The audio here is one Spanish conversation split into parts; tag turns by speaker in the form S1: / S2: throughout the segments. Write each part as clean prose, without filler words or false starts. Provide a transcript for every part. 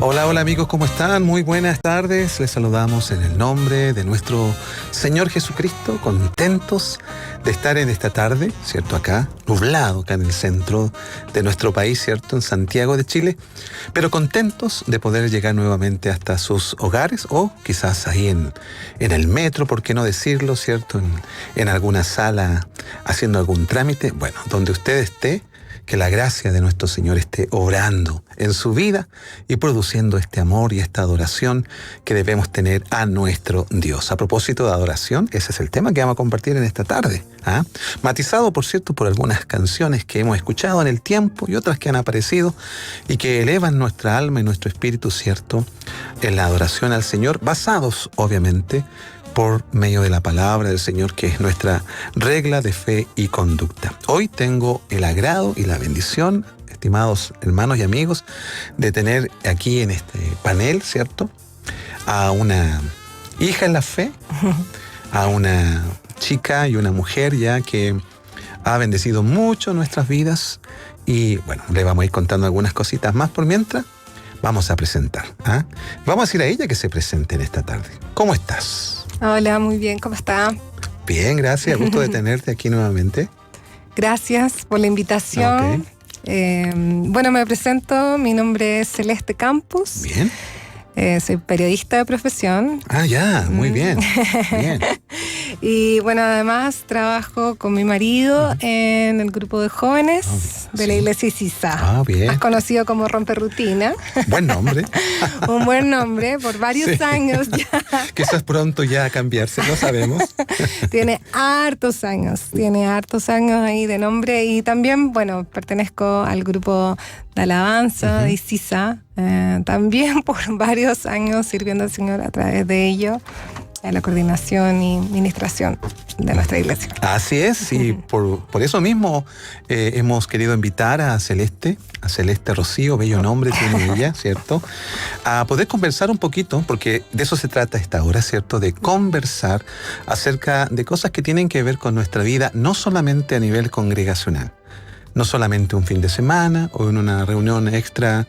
S1: Hola, hola amigos, ¿cómo están? Muy buenas tardes. Les saludamos en el nombre de nuestro Señor Jesucristo, contentos de estar en esta tarde, ¿cierto? Acá, nublado, acá en el centro de nuestro país, ¿cierto? En Santiago de Chile, pero contentos de poder llegar nuevamente hasta sus hogares o quizás ahí en el metro, ¿por qué no decirlo, ¿cierto? En alguna sala haciendo algún trámite. Bueno, donde usted esté, que la gracia de nuestro Señor esté obrando en su vida y produciendo este amor y esta adoración que debemos tener a nuestro Dios. A propósito de adoración, ese es el tema que vamos a compartir en esta tarde. Matizado, por cierto, por algunas canciones que hemos escuchado en el tiempo y otras que han aparecido y que elevan nuestra alma y nuestro espíritu, ¿cierto?, en la adoración al Señor, basados, obviamente, por medio de la palabra del Señor, que es nuestra regla de fe y conducta. Hoy tengo el agrado y la bendición, estimados hermanos y amigos, de tener aquí en este panel, ¿cierto?, a una hija en la fe, a una chica y una mujer ya que ha bendecido mucho nuestras vidas y bueno, le vamos a ir contando algunas cositas más por mientras. Vamos a presentar. Vamos a decir a ella que se presente en esta tarde. ¿Cómo estás?
S2: Hola, muy bien, ¿cómo está?
S1: Bien, gracias, gusto de tenerte aquí nuevamente.
S2: Gracias por la invitación. Bueno, me presento, mi nombre es Celeste Campos.
S1: Bien.
S2: Soy periodista de profesión.
S1: Ya, muy bien. Bien.
S2: Y bueno, además trabajo con mi marido en el grupo de jóvenes de la iglesia Isisa.
S1: Bien.
S2: Más conocido como Romperrutina.
S1: Buen nombre.
S2: Un buen nombre, por varios años ya.
S1: Quizás pronto ya a cambiarse, no sabemos.
S2: Tiene hartos años ahí de nombre y también, bueno, pertenezco al grupo de alabanza de Isisa, también por varios años sirviendo al Señor a través de ello, en la coordinación y ministración de nuestra iglesia.
S1: Así es, y por eso mismo hemos querido invitar a Celeste Rocío, bello nombre tiene ella, ¿cierto?, a poder conversar un poquito, porque de eso se trata esta hora, ¿cierto?, de conversar acerca de cosas que tienen que ver con nuestra vida, no solamente a nivel congregacional, no solamente un fin de semana o en una reunión extra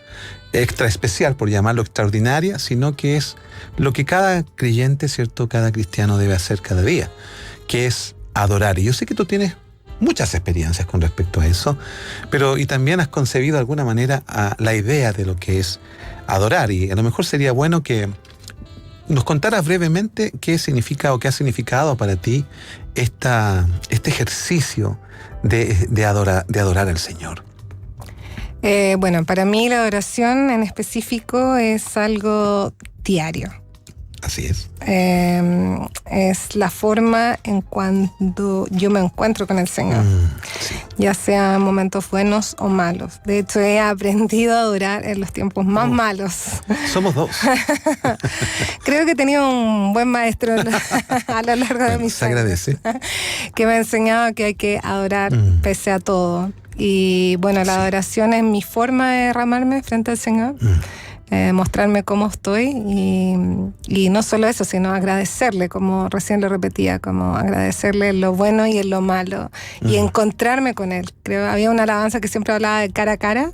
S1: especial, por llamarlo extraordinaria, sino que es lo que cada creyente, ¿cierto?, cada cristiano debe hacer cada día, que es adorar. Y yo sé que tú tienes muchas experiencias con respecto a eso, pero y también has concebido de alguna manera la idea de lo que es adorar. Y a lo mejor sería bueno que nos contaras brevemente qué significa o qué ha significado para ti este ejercicio de adorar al Señor.
S2: Bueno, para mí la adoración en específico es algo diario.
S1: Así es.
S2: Es la forma en cuando yo me encuentro con el Señor,
S1: sí.
S2: Ya sea en momentos buenos o malos. De hecho, he aprendido a adorar en los tiempos más malos.
S1: Somos dos.
S2: Creo que he tenido un buen maestro a lo largo de mis años.
S1: Se agradece.
S2: Que me ha enseñado que hay que adorar pese a todo. Y bueno, la adoración es mi forma de derramarme frente al Señor. Mostrarme cómo estoy y no solo eso, sino agradecerle, como recién lo repetía, como agradecerle en lo bueno y en lo malo y encontrarme con Él. Creo había una alabanza que siempre hablaba de cara a cara,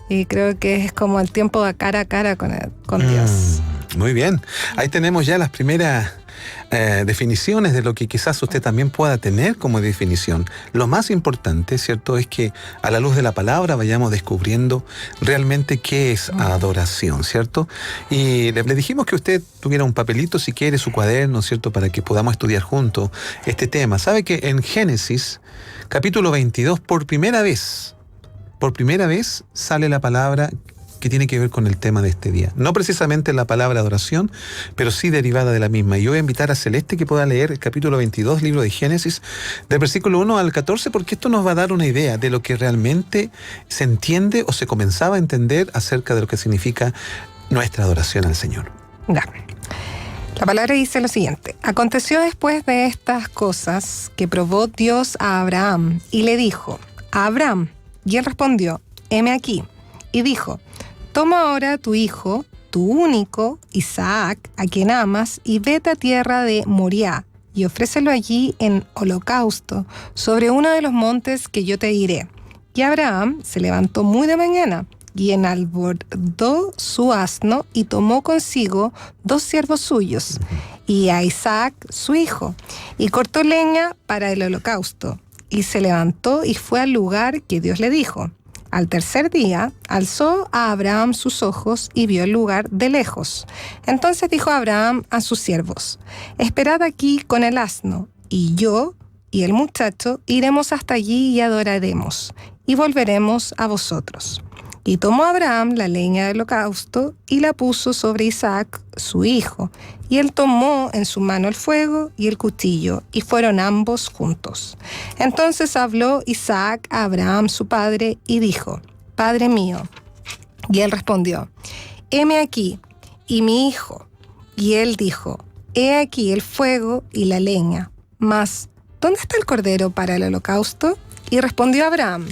S2: y creo que es como el tiempo de cara a cara con Dios.
S1: Muy bien, ahí tenemos ya las primeras definiciones de lo que quizás usted también pueda tener como definición. Lo más importante, ¿cierto?, es que a la luz de la palabra vayamos descubriendo realmente qué es adoración, ¿cierto? Y le dijimos que usted tuviera un papelito, si quiere, su cuaderno, ¿cierto?, para que podamos estudiar juntos este tema. ¿Sabe que en Génesis, capítulo 22, por primera vez sale la palabra que tiene que ver con el tema de este día? No precisamente la palabra adoración, pero sí derivada de la misma. Y yo voy a invitar a Celeste que pueda leer el capítulo 22, libro de Génesis, del versículo 1 al 14, porque esto nos va a dar una idea de lo que realmente se entiende o se comenzaba a entender acerca de lo que significa nuestra adoración al Señor.
S2: La palabra dice lo siguiente: aconteció después de estas cosas que probó Dios a Abraham y le dijo: Abraham. Y él respondió: heme aquí. Y dijo: toma ahora tu hijo, tu único, Isaac, a quien amas, y vete a tierra de Moriah, y ofrécelo allí en holocausto, sobre uno de los montes que yo te diré. Y Abraham se levantó muy de mañana, y enalbordó su asno y tomó consigo 2 siervos suyos y a Isaac su hijo, y cortó leña para el holocausto, y se levantó y fue al lugar que Dios le dijo. Al tercer día alzó a Abraham sus ojos y vio el lugar de lejos. Entonces dijo Abraham a sus siervos: esperad aquí con el asno, y yo y el muchacho iremos hasta allí y adoraremos, y volveremos a vosotros. Y tomó Abraham la leña del holocausto y la puso sobre Isaac, su hijo, y él tomó en su mano el fuego y el cuchillo, y fueron ambos juntos. Entonces habló Isaac a Abraham su padre y dijo: Padre mío. Y él respondió: heme aquí, y mi hijo. Y él dijo: he aquí el fuego y la leña, mas ¿dónde está el cordero para el holocausto? Y respondió Abraham: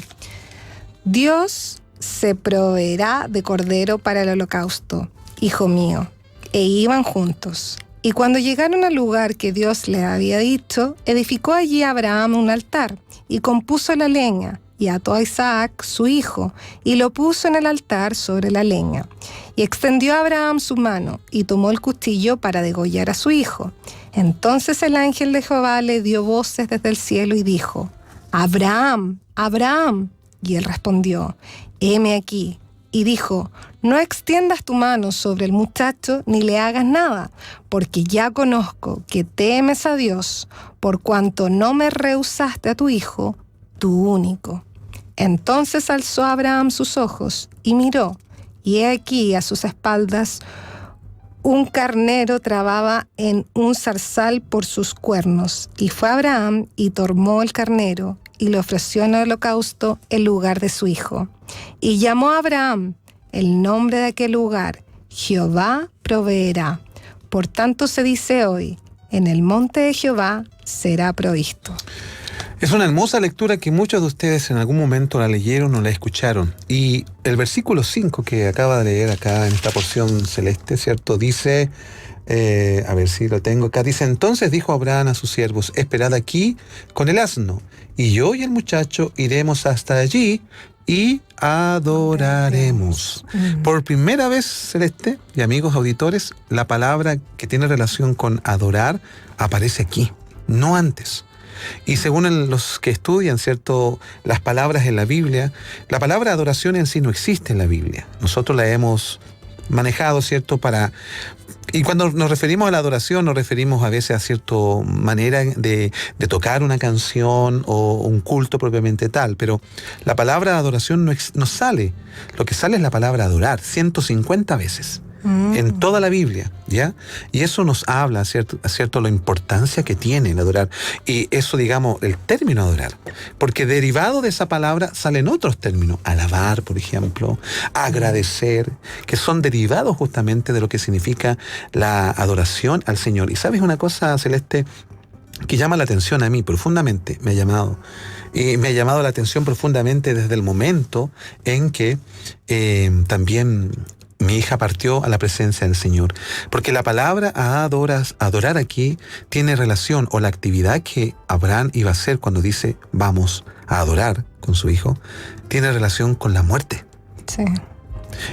S2: Dios se proveerá de cordero para el holocausto, hijo mío. E iban juntos. Y cuando llegaron al lugar que Dios le había dicho, edificó allí Abraham un altar, y compuso la leña, y ató a Isaac, su hijo, y lo puso en el altar sobre la leña. Y extendió a Abraham su mano, y tomó el cuchillo para degollar a su hijo. Entonces el ángel de Jehová le dio voces desde el cielo y dijo: Abraham, Abraham. Y él respondió: heme aquí. Y dijo: no extiendas tu mano sobre el muchacho ni le hagas nada, porque ya conozco que temes a Dios, por cuanto no me rehusaste a tu hijo, tu único. Entonces alzó Abraham sus ojos y miró, y he aquí a sus espaldas un carnero trababa en un zarzal por sus cuernos. Y fue Abraham y tomó el carnero y le ofreció en el holocausto en lugar de su hijo. Y llamó a Abraham el nombre de aquel lugar: Jehová proveerá. Por tanto se dice hoy: en el monte de Jehová será provisto.
S1: Es una hermosa lectura que muchos de ustedes en algún momento la leyeron o la escucharon. Y el versículo 5 que acaba de leer acá en esta porción celeste, ¿cierto? Dice, a ver si lo tengo acá, dice: entonces dijo Abraham a sus siervos: esperad aquí con el asno, y yo y el muchacho iremos hasta allí y adoraremos. Por primera vez, Celeste y amigos auditores, la palabra que tiene relación con adorar aparece aquí, no antes. Y según los que estudian, ¿cierto?, las palabras en la Biblia, la palabra adoración en sí no existe en la Biblia. Nosotros la hemos manejado, ¿cierto?, y cuando nos referimos a la adoración, nos referimos a veces a cierta manera de tocar una canción o un culto propiamente tal, pero la palabra adoración no sale. Lo que sale es la palabra adorar, 150 veces. En toda la Biblia, ¿ya? Y eso nos habla, ¿cierto? La importancia que tiene el adorar. Y eso, digamos, el término adorar. Porque derivado de esa palabra salen otros términos. Alabar, por ejemplo, agradecer, que son derivados justamente de lo que significa la adoración al Señor. Y ¿sabes una cosa, Celeste?, que llama la atención a mí profundamente, me ha llamado. Y me ha llamado la atención profundamente desde el momento en que también mi hija partió a la presencia del Señor. Porque la palabra adorar aquí tiene relación, o la actividad que Abraham iba a hacer cuando dice vamos a adorar con su hijo, tiene relación con la muerte.
S2: Sí.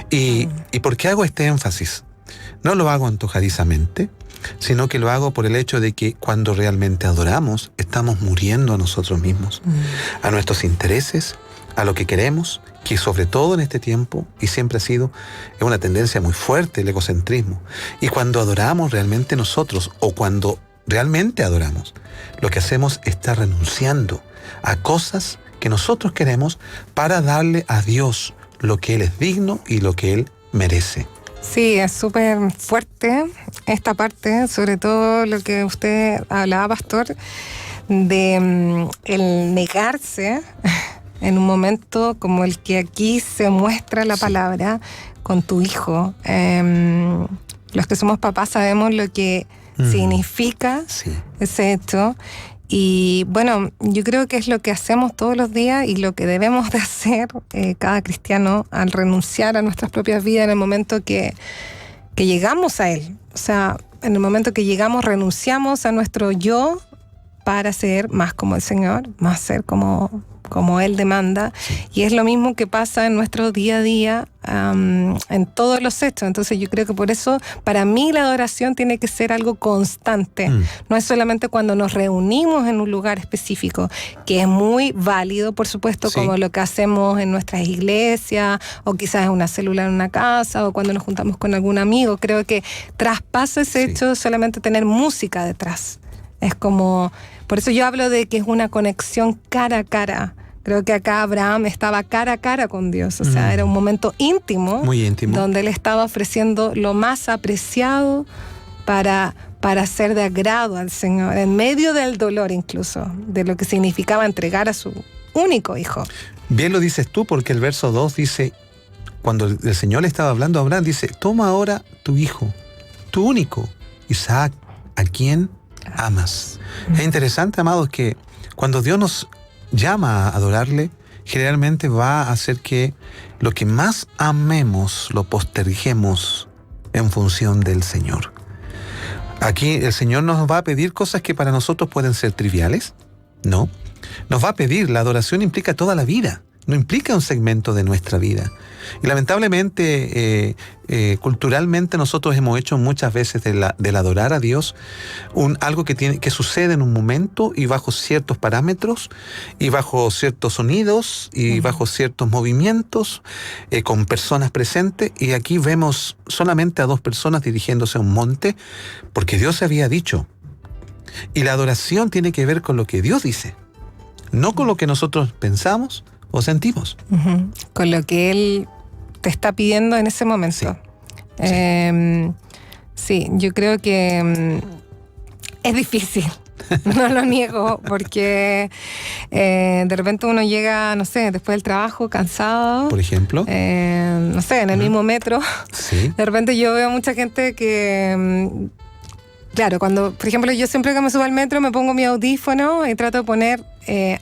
S1: ¿Y por qué hago este énfasis? No lo hago antojadizamente, sino que lo hago por el hecho de que cuando realmente adoramos, estamos muriendo a nosotros mismos, a nuestros intereses, a lo que queremos, que sobre todo en este tiempo, y siempre ha sido, es una tendencia muy fuerte el egocentrismo. Y cuando adoramos realmente nosotros, o cuando realmente adoramos, lo que hacemos es estar renunciando a cosas que nosotros queremos para darle a Dios lo que Él es digno y lo que Él merece.
S2: Sí, es súper fuerte esta parte, sobre todo lo que usted hablaba, pastor, de el negarse en un momento como el que aquí se muestra la palabra con tu hijo. Los que somos papás sabemos lo que significa ese hecho. Y bueno, yo creo que es lo que hacemos todos los días y lo que debemos de hacer cada cristiano al renunciar a nuestras propias vidas en el momento que llegamos a Él. O sea, en el momento que llegamos, renunciamos a nuestro yo para ser más como el Señor, más ser como como Él demanda, y es lo mismo que pasa en nuestro día a día, en todos los hechos. Entonces yo creo que por eso para mí la adoración tiene que ser algo constante. No es solamente cuando nos reunimos en un lugar específico, que es muy válido, por supuesto, como lo que hacemos en nuestras iglesias, o quizás en una célula en una casa, o cuando nos juntamos con algún amigo. Creo que traspasa ese hecho solamente tener música detrás. Es como, por eso yo hablo de que es una conexión cara a cara. Creo que acá Abraham estaba cara a cara con Dios, o sea, era un momento íntimo,
S1: muy íntimo,
S2: donde él estaba ofreciendo lo más apreciado para ser de agrado al Señor, en medio del dolor incluso, de lo que significaba entregar a su único hijo.
S1: Bien lo dices tú, porque el verso 2 dice, cuando el Señor le estaba hablando a Abraham, dice, toma ahora tu hijo, tu único, Isaac, a quien amas. Es interesante, amados, que cuando Dios nos llama a adorarle, generalmente va a hacer que lo que más amemos lo posterguemos en función del Señor. Aquí el Señor nos va a pedir cosas que para nosotros pueden ser triviales, ¿no? Nos va a pedir, la adoración implica toda la vida, no implica un segmento de nuestra vida. Y lamentablemente, culturalmente nosotros hemos hecho muchas veces del adorar a Dios algo que sucede en un momento y bajo ciertos parámetros y bajo ciertos sonidos y bajo ciertos movimientos con personas presentes. Y aquí vemos solamente a 2 personas dirigiéndose a un monte porque Dios había dicho. Y la adoración tiene que ver con lo que Dios dice, no con lo que nosotros pensamos o sentimos.
S2: Con lo que Él te está pidiendo en ese momento. Sí, yo creo que es difícil, no lo niego, porque de repente uno llega, no sé, después del trabajo cansado.
S1: Por ejemplo.
S2: No sé, en el mismo metro.
S1: Sí.
S2: De repente yo veo mucha gente que... Claro, cuando, por ejemplo, yo siempre que me subo al metro me pongo mi audífono y trato de poner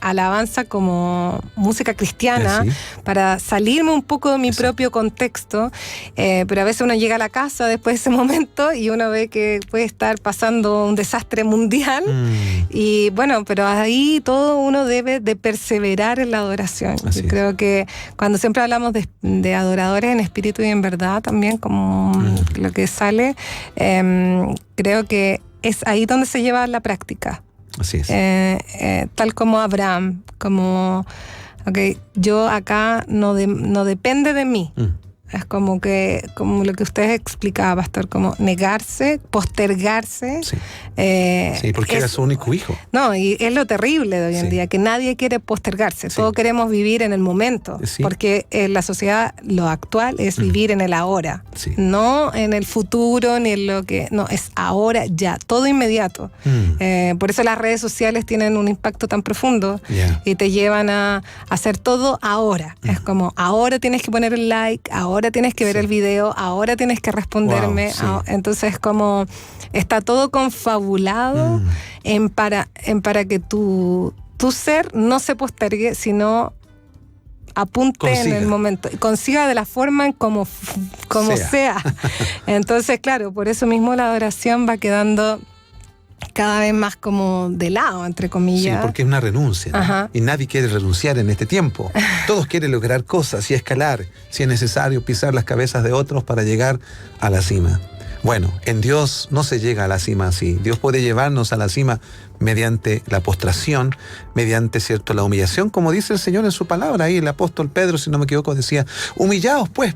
S2: alabanza como música cristiana para salirme un poco de mi propio contexto, pero a veces uno llega a la casa después de ese momento y uno ve que puede estar pasando un desastre mundial y bueno, pero ahí todo uno debe de perseverar en la adoración. Yo creo que cuando siempre hablamos de adoradores en espíritu y en verdad también, como lo que sale, creo que es ahí donde se lleva la práctica.
S1: Así es.
S2: Tal como Abraham, como yo acá no depende de mí. Es como lo que usted explicaba, pastor, como negarse, postergarse.
S1: Sí, porque era su único hijo.
S2: No, y es lo terrible de hoy en día, que nadie quiere postergarse. Todos queremos vivir en el momento, porque en la sociedad lo actual es vivir en el ahora, no en el futuro, ni en lo que... No, es ahora, ya, todo inmediato. Por eso las redes sociales tienen un impacto tan profundo y te llevan a hacer todo ahora. Es como, ahora tienes que poner el like, ahora tienes que ver el video, ahora tienes que responderme. Entonces como está todo confabulado para que tu ser no se postergue, sino apunte en el momento, consiga de la forma en como sea. Entonces, claro, por eso mismo la adoración va quedando cada vez más como de lado, entre comillas.
S1: Sí, porque es una renuncia, ¿no? Y nadie quiere renunciar en este tiempo. Todos quieren lograr cosas y escalar, si es necesario pisar las cabezas de otros para llegar a la cima. Bueno, en Dios no se llega a la cima así. Dios puede llevarnos a la cima mediante la postración, mediante, ¿cierto?, la humillación, como dice el Señor en su palabra. Ahí el apóstol Pedro, si no me equivoco, decía, humillaos pues,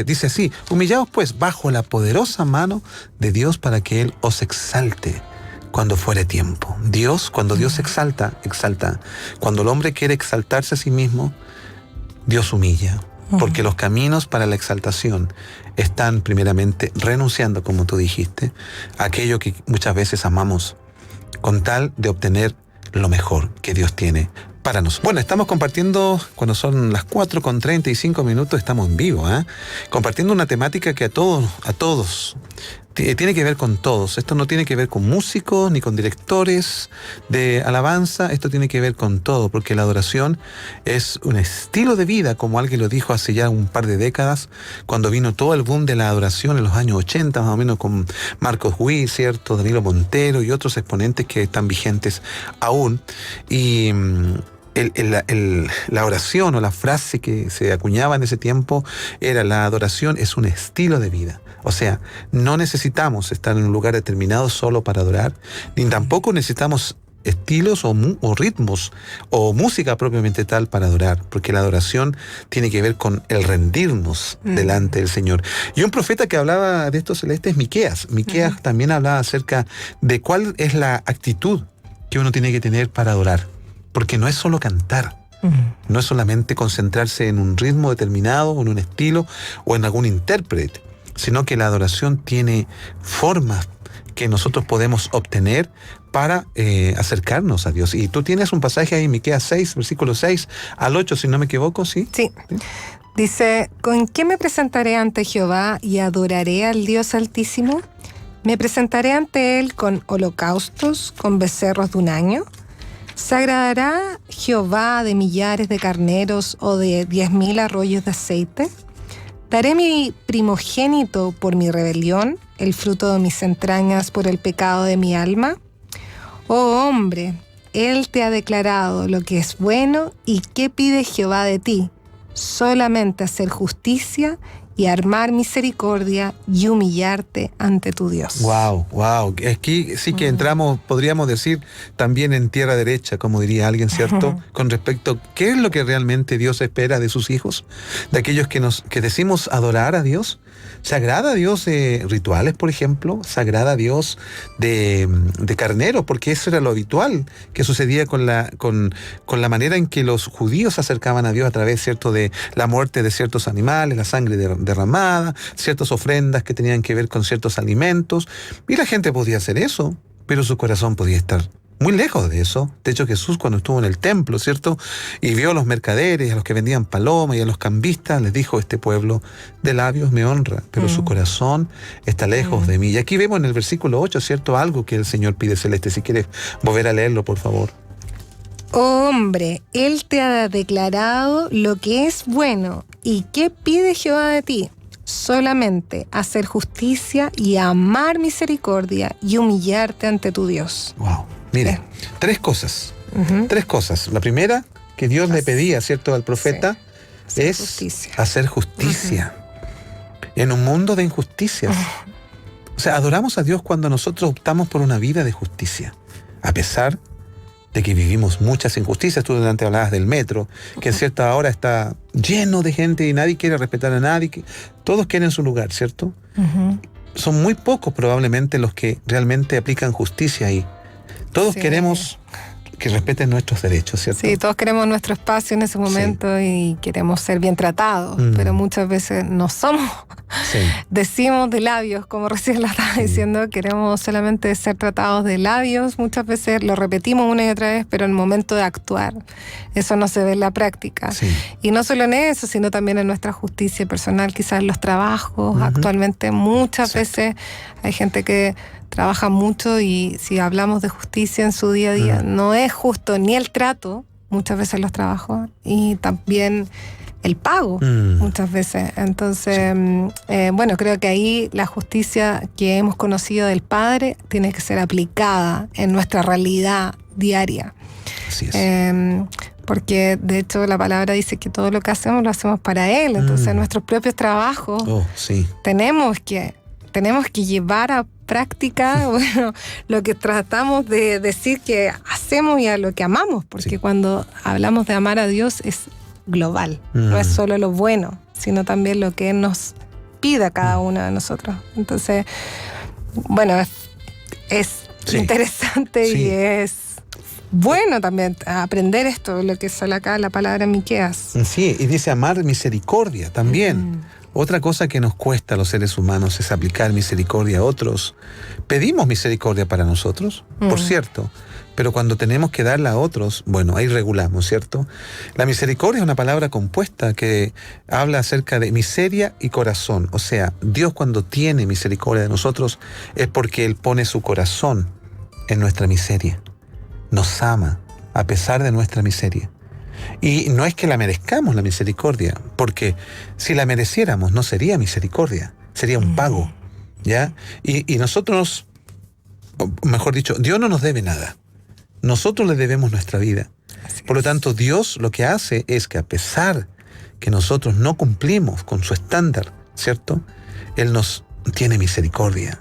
S1: dice así, humillaos pues bajo la poderosa mano de Dios para que Él os exalte cuando fuere tiempo. Cuando Dios exalta. Cuando el hombre quiere exaltarse a sí mismo, Dios humilla. Porque los caminos para la exaltación están primeramente renunciando, como tú dijiste, a aquello que muchas veces amamos, con tal de obtener lo mejor que Dios tiene para nosotros. Bueno, estamos compartiendo, cuando son las 4:35, estamos en vivo, compartiendo una temática que a todos, tiene que ver con todos. Esto no tiene que ver con músicos ni con directores de alabanza, esto tiene que ver con todo, porque la adoración es un estilo de vida, como alguien lo dijo hace ya un par de décadas, cuando vino todo el boom de la adoración en los años 80, más o menos, con Marcos Witt, ¿cierto?, Danilo Montero y otros exponentes que están vigentes aún. Y la oración o la frase que se acuñaba en ese tiempo era: la adoración es un estilo de vida. O sea, no necesitamos estar en un lugar determinado solo para adorar, ni tampoco necesitamos estilos o ritmos o música propiamente tal para adorar, porque la adoración tiene que ver con el rendirnos delante del Señor. Y un profeta que hablaba de esto, Celeste, es Miqueas. Miqueas también hablaba acerca de cuál es la actitud que uno tiene que tener para adorar, porque no es solo cantar, no es solamente concentrarse en un ritmo determinado, en un estilo o en algún intérprete, sino que la adoración tiene formas que nosotros podemos obtener para acercarnos a Dios. Y tú tienes un pasaje ahí, Miqueas 6, versículo 6 al 8, si no me equivoco, ¿sí?
S2: Sí. Dice: ¿con qué me presentaré ante Jehová y adoraré al Dios Altísimo? ¿Me presentaré ante Él con holocaustos, con becerros de un año? ¿Se agradará Jehová de millares de carneros o de 10,000 arroyos de aceite? ¿Daré mi primogénito por mi rebelión, el fruto de mis entrañas por el pecado de mi alma? Oh hombre, Él te ha declarado lo que es bueno, y ¿qué pide Jehová de ti? Solamente hacer justicia y armar misericordia y humillarte ante tu Dios.
S1: Wow. Aquí sí que entramos, podríamos decir, también en tierra derecha, como diría alguien, ¿cierto? Con respecto a qué es lo que realmente Dios espera de sus hijos, de aquellos que decimos adorar a Dios. ¿Se agrada a Dios de rituales, por ejemplo? ¿Se agrada a Dios de carneros? Porque eso era lo habitual que sucedía con la manera en que los judíos se acercaban a Dios a través, ¿cierto?, de la muerte de ciertos animales, la sangre derramada, ciertas ofrendas que tenían que ver con ciertos alimentos. Y la gente podía hacer eso, pero su corazón podía estar muy lejos de eso. De hecho, Jesús, cuando estuvo en el templo, ¿cierto?, y vio a los mercaderes, a los que vendían palomas y a los cambistas, les dijo: este pueblo de labios me honra, pero su corazón está lejos de mí. Y aquí vemos en el versículo 8, ¿cierto?, algo que el Señor pide, Celeste. Si quieres volver a leerlo, por favor.
S2: Oh hombre, Él te ha declarado lo que es bueno, ¿y qué pide Jehová de ti? Solamente hacer justicia y amar misericordia y humillarte ante tu Dios.
S1: Wow. Mire, tres cosas. La primera que Dios le pedía, ¿cierto?, al profeta, es hacer justicia en un mundo de injusticias. O sea, adoramos a Dios cuando nosotros optamos por una vida de justicia, a pesar de que vivimos muchas injusticias. Tú delante hablabas del metro, que en cierta hora está lleno de gente y nadie quiere respetar a nadie, todos quieren su lugar, ¿cierto? Son muy pocos probablemente los que realmente aplican justicia ahí. Todos queremos que respeten nuestros derechos, ¿cierto? Sí,
S2: todos queremos nuestro espacio en ese momento y queremos ser bien tratados, pero muchas veces no somos. Decimos de labios, como recién la estaba diciendo, queremos solamente ser tratados de labios. Muchas veces lo repetimos una y otra vez, pero en el momento de actuar, eso no se ve en la práctica. Y no solo en eso, sino también en nuestra justicia personal, quizás en los trabajos. Actualmente muchas veces hay gente que trabaja mucho y si hablamos de justicia en su día a día, no es justo ni el trato, muchas veces los trabajos, y también el pago, muchas veces. Entonces, bueno, creo que ahí la justicia que hemos conocido del Padre tiene que ser aplicada en nuestra realidad diaria.
S1: Así es.
S2: Porque de hecho la palabra dice que todo lo que hacemos lo hacemos para Él. Entonces nuestros propios trabajos tenemos que llevar a práctica lo que tratamos de decir que hacemos y a lo que amamos, porque cuando hablamos de amar a Dios es global, no es solo lo bueno, sino también lo que Él nos pide a cada uno de nosotros. Entonces, bueno, es interesante y es bueno también aprender esto, lo que sale acá la palabra Miqueas.
S1: Sí, y dice amar misericordia también. Otra cosa que nos cuesta a los seres humanos es aplicar misericordia a otros. Pedimos misericordia para nosotros, por cierto, pero cuando tenemos que darla a otros, bueno, ahí regulamos, ¿cierto? La misericordia es una palabra compuesta que habla acerca de miseria y corazón. O sea, Dios cuando tiene misericordia de nosotros es porque Él pone su corazón en nuestra miseria. Nos ama a pesar de nuestra miseria. Y no es que la merezcamos la misericordia, porque si la mereciéramos no sería misericordia, sería un pago, ¿ya? Y nosotros, mejor dicho, Dios no nos debe nada. Nosotros le debemos nuestra vida. Por lo tanto, Dios lo que hace es que a pesar que nosotros no cumplimos con su estándar, ¿cierto? Él nos tiene misericordia.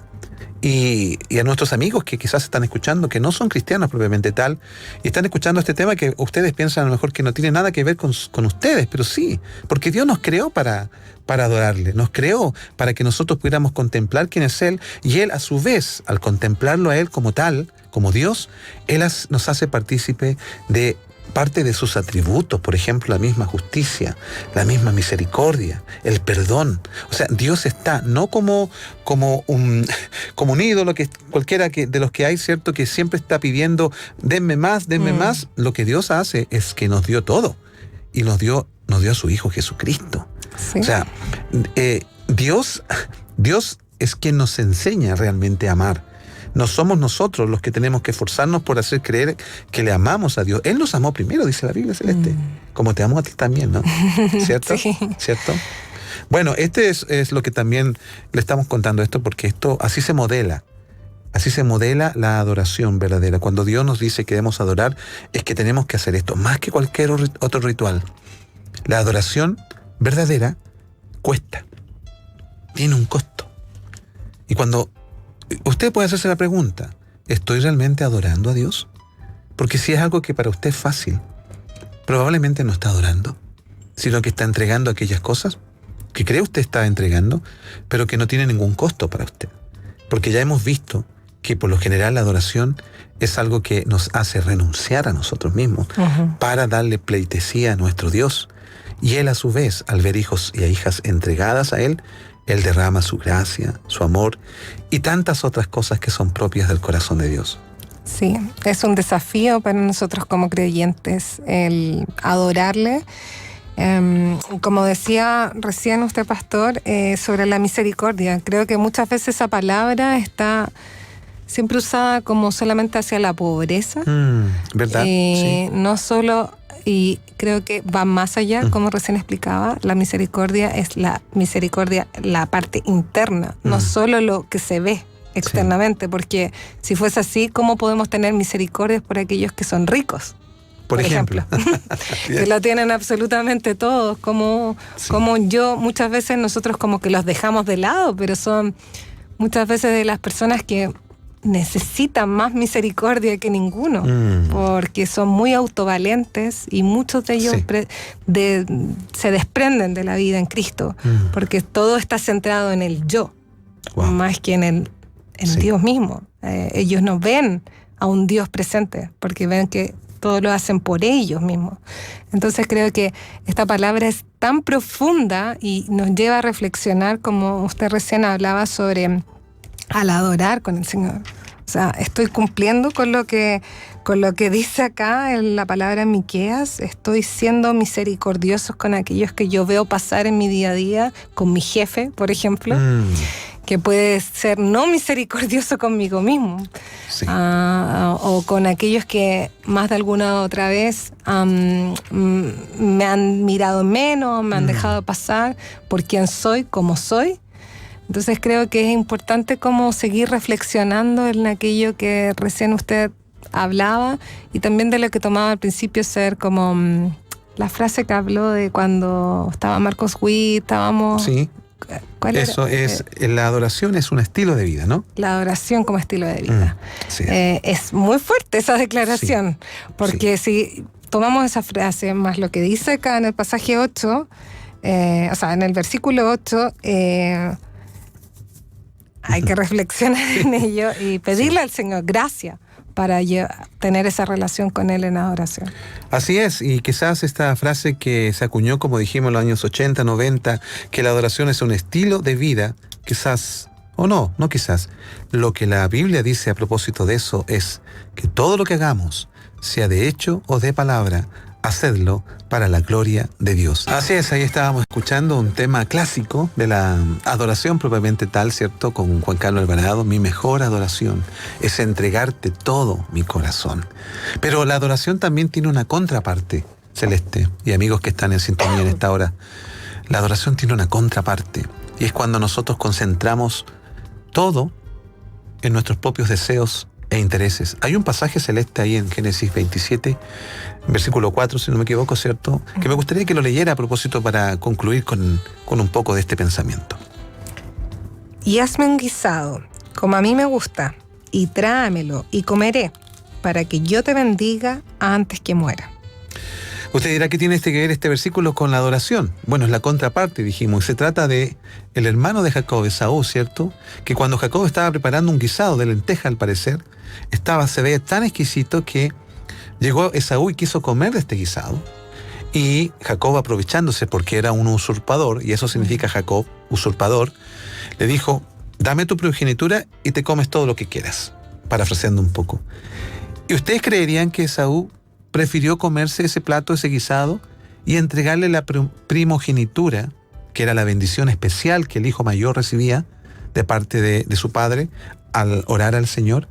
S1: Y a nuestros amigos que quizás están escuchando, que no son cristianos propiamente tal, y están escuchando este tema que ustedes piensan a lo mejor que no tiene nada que ver con ustedes, pero sí, porque Dios nos creó para adorarle, nos creó para que nosotros pudiéramos contemplar quién es Él, y Él a su vez, al contemplarlo a Él como tal, como Dios, Él nos hace partícipe de parte de sus atributos, por ejemplo, la misma justicia, la misma misericordia, el perdón. O sea, Dios está no como un ídolo, que cualquiera de los que hay, ¿cierto?, que siempre está pidiendo, denme más. Lo que Dios hace es que nos dio todo, y nos dio a su Hijo Jesucristo. Sí. O sea, Dios es quien nos enseña realmente a amar. No somos nosotros los que tenemos que esforzarnos por hacer creer que le amamos a Dios. Él nos amó primero, dice la Biblia Celeste. Como te amo a ti también, ¿no? ¿Cierto? Sí. ¿Cierto? Bueno, es lo que también le estamos contando esto, porque así se modela. Así se modela la adoración verdadera. Cuando Dios nos dice que debemos adorar, es que tenemos que hacer esto, más que cualquier otro ritual. La adoración verdadera cuesta. Tiene un costo. Y cuando usted puede hacerse la pregunta, ¿estoy realmente adorando a Dios? Porque si es algo que para usted es fácil, probablemente no está adorando, sino que está entregando aquellas cosas que cree usted está entregando, pero que no tiene ningún costo para usted. Porque ya hemos visto que por lo general la adoración es algo que nos hace renunciar a nosotros mismos para darle pleitesía a nuestro Dios. Y Él a su vez, al ver hijos y a hijas entregadas a Él derrama su gracia, su amor y tantas otras cosas que son propias del corazón de Dios.
S2: Sí, es un desafío para nosotros como creyentes el adorarle. Como decía recién usted, pastor, sobre la misericordia. Creo que muchas veces esa palabra está siempre usada como solamente hacia la pobreza.
S1: ¿Verdad? Sí.
S2: No solo... Y creo que va más allá, como recién explicaba, la misericordia es la parte interna, no solo lo que se ve externamente, porque si fuese así, ¿cómo podemos tener misericordia por aquellos que son ricos? Por ejemplo. Que lo tienen absolutamente todos, como muchas veces nosotros como que los dejamos de lado, pero son muchas veces de las personas que necesitan más misericordia que ninguno, porque son muy autovalentes y muchos de ellos se desprenden de la vida en Cristo, porque todo está centrado en el yo, más que en Dios mismo. Ellos no ven a un Dios presente, porque ven que todo lo hacen por ellos mismos. Entonces creo que esta palabra es tan profunda y nos lleva a reflexionar, como usted recién hablaba sobre al adorar con el Señor. O sea, estoy cumpliendo con lo que dice acá en la palabra Miqueas. Estoy siendo misericordioso con aquellos que yo veo pasar en mi día a día, con mi jefe, por ejemplo, que puede ser no misericordioso conmigo mismo. Sí. O con aquellos que más de alguna otra vez me han mirado menos, me han dejado pasar por quien soy, como soy. Entonces creo que es importante como seguir reflexionando en aquello que recién usted hablaba y también de lo que tomaba al principio, ser como la frase que habló de cuando estaba Marcos Witt, estábamos...
S1: Sí, eso es, la adoración es un estilo de vida, ¿no?
S2: La adoración como estilo de vida. Sí. Es muy fuerte esa declaración, porque si tomamos esa frase más lo que dice acá en el pasaje 8, o sea, en el versículo 8... hay que reflexionar en ello y pedirle al Señor gracia para tener esa relación con Él en adoración.
S1: Así es, y quizás esta frase que se acuñó, como dijimos, en los años 80, 90, que la adoración es un estilo de vida, quizás, o no quizás, lo que la Biblia dice a propósito de eso es que todo lo que hagamos, sea de hecho o de palabra, hacedlo para la gloria de Dios. Así es, ahí estábamos escuchando un tema clásico de la adoración propiamente tal, ¿cierto? Con Juan Carlos Alvarado. Mi mejor adoración es entregarte todo mi corazón. Pero la adoración también tiene una contraparte, Celeste, y amigos que están en sintonía en esta hora. La adoración tiene una contraparte, y es cuando nosotros concentramos todo en nuestros propios deseos e intereses. Hay un pasaje celeste ahí en Génesis 27, versículo 4, si no me equivoco, ¿cierto? Que me gustaría que lo leyera a propósito para concluir con un poco de este pensamiento.
S2: Y hazme un guisado, como a mí me gusta, y tráemelo, y comeré, para que yo te bendiga antes que muera.
S1: Usted dirá, ¿qué tiene que ver este versículo con la adoración? Bueno, es la contraparte, dijimos. Se trata de el hermano de Jacob, Esaú, ¿cierto? Que cuando Jacob estaba preparando un guisado de lenteja, al parecer, se veía tan exquisito que llegó Esaú y quiso comer de este guisado. Y Jacob, aprovechándose porque era un usurpador, y eso significa Jacob, usurpador, le dijo, dame tu primogenitura y te comes todo lo que quieras, parafraseando un poco. ¿Y ustedes creerían que Esaú prefirió comerse ese plato, ese guisado, y entregarle la primogenitura, que era la bendición especial que el hijo mayor recibía de parte de su padre al orar al Señor?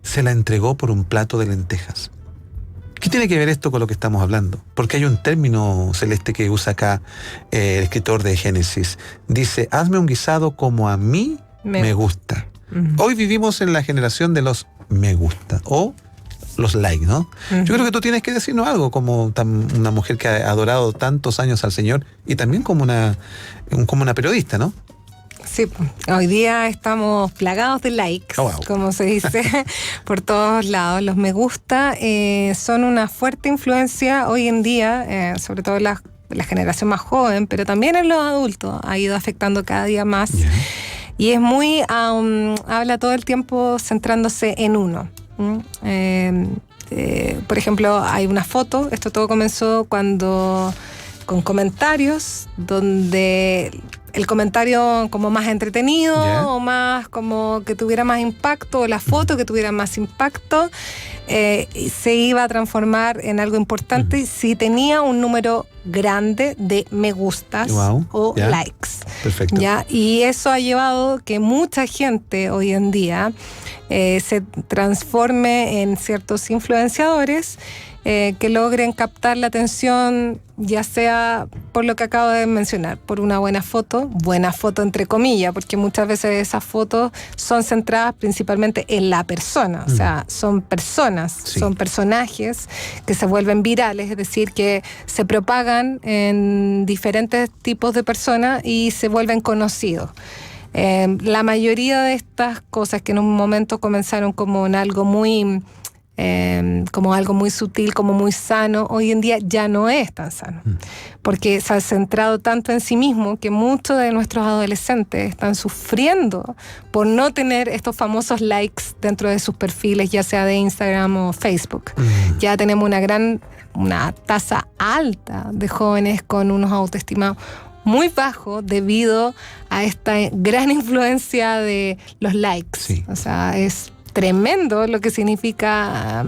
S1: Se la entregó por un plato de lentejas. ¿Qué tiene que ver esto con lo que estamos hablando? Porque hay un término celeste que usa acá el escritor de Génesis. Dice, hazme un guisado como a mí me gusta. Hoy vivimos en la generación de los me gusta o los likes, ¿no? Yo creo que tú tienes que decirnos algo como una mujer que ha adorado tantos años al Señor y también como una periodista, ¿no?
S2: Sí, hoy día estamos plagados de likes, como se dice, por todos lados. Los me gusta son una fuerte influencia hoy en día, sobre todo la generación más joven, pero también en los adultos, ha ido afectando cada día más. Yeah. Y es muy, habla todo el tiempo centrándose en uno. Por ejemplo, hay una foto, esto todo comenzó con comentarios donde el comentario como más entretenido, yeah, o más como que tuviera más impacto, o la foto que tuviera más impacto, se iba a transformar en algo importante si tenía un número grande de me gustas, wow, o yeah, likes.
S1: Perfecto.
S2: ¿Ya? Y eso ha llevado que mucha gente hoy en día se transforme en ciertos influenciadores que logren captar la atención, ya sea por lo que acabo de mencionar, por una buena foto entre comillas, porque muchas veces esas fotos son centradas principalmente en la persona, o sea, son personas, sí, son personajes que se vuelven virales, es decir, que se propagan en diferentes tipos de personas y se vuelven conocidos. La mayoría de estas cosas que en un momento comenzaron como en algo muy sutil, como muy sano, hoy en día ya no es tan sano, porque se ha centrado tanto en sí mismo que muchos de nuestros adolescentes están sufriendo por no tener estos famosos likes dentro de sus perfiles, ya sea de Instagram o Facebook. Ya tenemos una tasa alta de jóvenes con unos autoestimados muy bajos debido a esta gran influencia de los likes. Sí. O sea, es tremendo lo que significa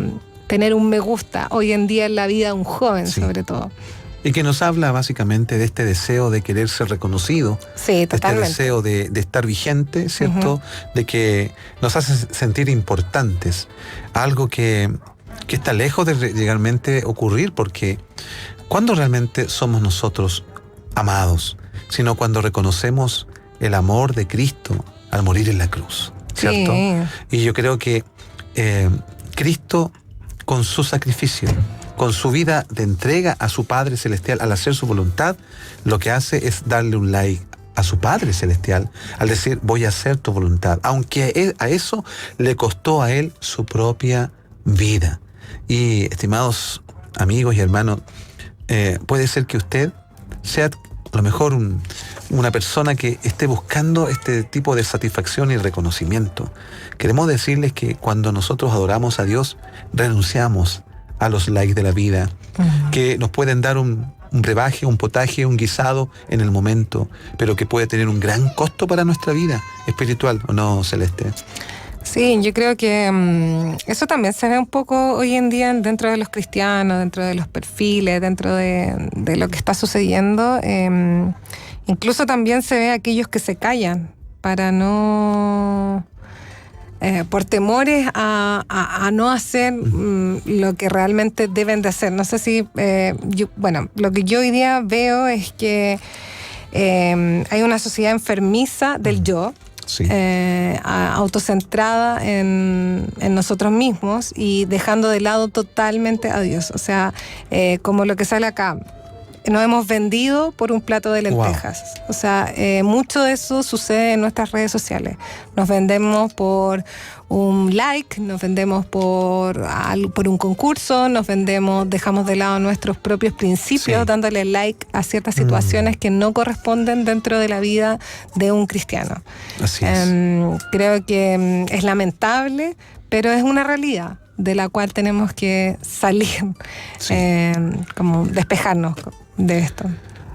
S2: tener un me gusta hoy en día en la vida de un joven, sí, sobre todo.
S1: Y que nos habla básicamente de este deseo de querer ser reconocido,
S2: sí, totalmente,
S1: de este deseo de estar vigente, ¿cierto? De que nos hace sentir importantes, algo que está lejos de realmente ocurrir, porque ¿cuándo realmente somos nosotros amados? Sino cuando reconocemos el amor de Cristo al morir en la cruz, ¿cierto? Sí. Y yo creo que Cristo, con su sacrificio, con su vida de entrega a su Padre Celestial, al hacer su voluntad, lo que hace es darle un like a su Padre Celestial, al decir, voy a hacer tu voluntad, aunque a eso le costó a él su propia vida. Y, estimados amigos y hermanos, puede ser que usted sea a lo mejor una persona que esté buscando este tipo de satisfacción y reconocimiento. Queremos decirles que cuando nosotros adoramos a Dios, renunciamos a los likes de la vida, que nos pueden dar un brebaje, un potaje, un guisado en el momento, pero que puede tener un gran costo para nuestra vida espiritual, ¿o no, Celeste?
S2: Sí, yo creo que eso también se ve un poco hoy en día dentro de los cristianos, dentro de los perfiles, dentro de lo que está sucediendo. Incluso también se ve aquellos que se callan para no... por temores a no hacer lo que realmente deben de hacer. No sé si... lo que yo hoy día veo es que hay una sociedad enfermiza del yo.
S1: Sí.
S2: Autocentrada en nosotros mismos y dejando de lado totalmente a Dios. O sea, como lo que sale acá. Nos hemos vendido por un plato de lentejas. Wow. O sea, mucho de eso sucede en nuestras redes sociales. Nos vendemos por un like, nos vendemos por un concurso, dejamos de lado nuestros propios principios, dándole like a ciertas situaciones que no corresponden dentro de la vida de un cristiano.
S1: Así es.
S2: Creo que es lamentable, pero es una realidad de la cual tenemos que salir, como despejarnos de esto.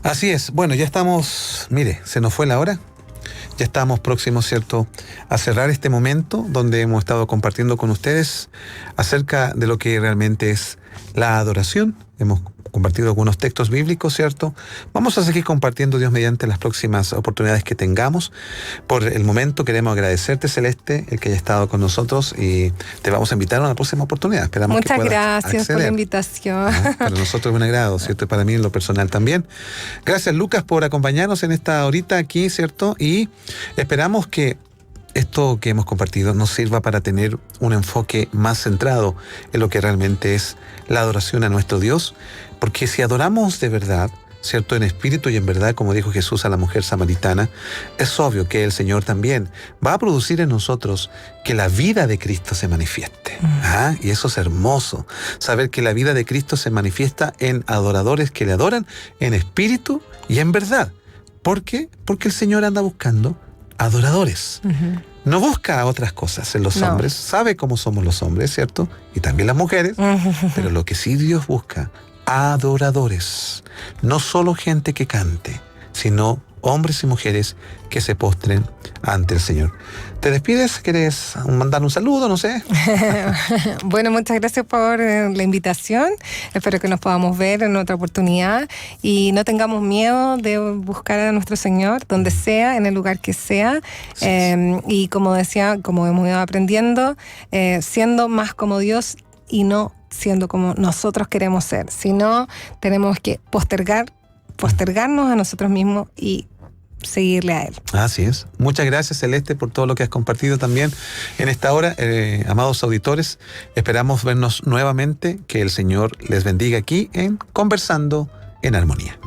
S1: Así es. Bueno, ya estamos, mire, se nos fue la hora. Ya estamos próximos, ¿cierto?, a cerrar este momento donde hemos estado compartiendo con ustedes acerca de lo que realmente es la adoración. Hemos compartido algunos textos bíblicos, ¿cierto? Vamos a seguir compartiendo, Dios mediante, las próximas oportunidades que tengamos. Por el momento queremos agradecerte, Celeste, el que haya estado con nosotros, y te vamos a invitar a una próxima oportunidad. Esperamos
S2: Muchas
S1: que puedas
S2: gracias
S1: acceder.
S2: Por la invitación.
S1: Para nosotros es un agrado, ¿cierto? Y para mí en lo personal también. Gracias, Lucas, por acompañarnos en esta horita aquí, ¿cierto? Y esperamos que esto que hemos compartido nos sirva para tener un enfoque más centrado en lo que realmente es la adoración a nuestro Dios, porque si adoramos de verdad, ¿cierto?, en espíritu y en verdad, como dijo Jesús a la mujer samaritana, es obvio que el Señor también va a producir en nosotros que la vida de Cristo se manifieste. Y eso es hermoso, saber que la vida de Cristo se manifiesta en adoradores que le adoran en espíritu y en verdad. ¿Por qué? Porque el Señor anda buscando adoradores. No busca otras cosas en los hombres, sabe cómo somos los hombres, ¿cierto? Y también las mujeres, pero lo que sí Dios busca, adoradores. No solo gente que cante, sino hombres y mujeres que se postren ante el Señor. ¿Te despides? ¿Quieres mandar un saludo? No sé.
S2: Bueno, muchas gracias por la invitación. Espero que nos podamos ver en otra oportunidad y no tengamos miedo de buscar a nuestro Señor donde sea, en el lugar que sea. Y como decía, como hemos ido aprendiendo, siendo más como Dios y no siendo como nosotros queremos ser, sino tenemos que postergarnos a nosotros mismos y seguirle a Él.
S1: Así es. Muchas gracias, Celeste, por todo lo que has compartido también en esta hora. Amados auditores, esperamos vernos nuevamente. Que el Señor les bendiga aquí en Conversando en Armonía.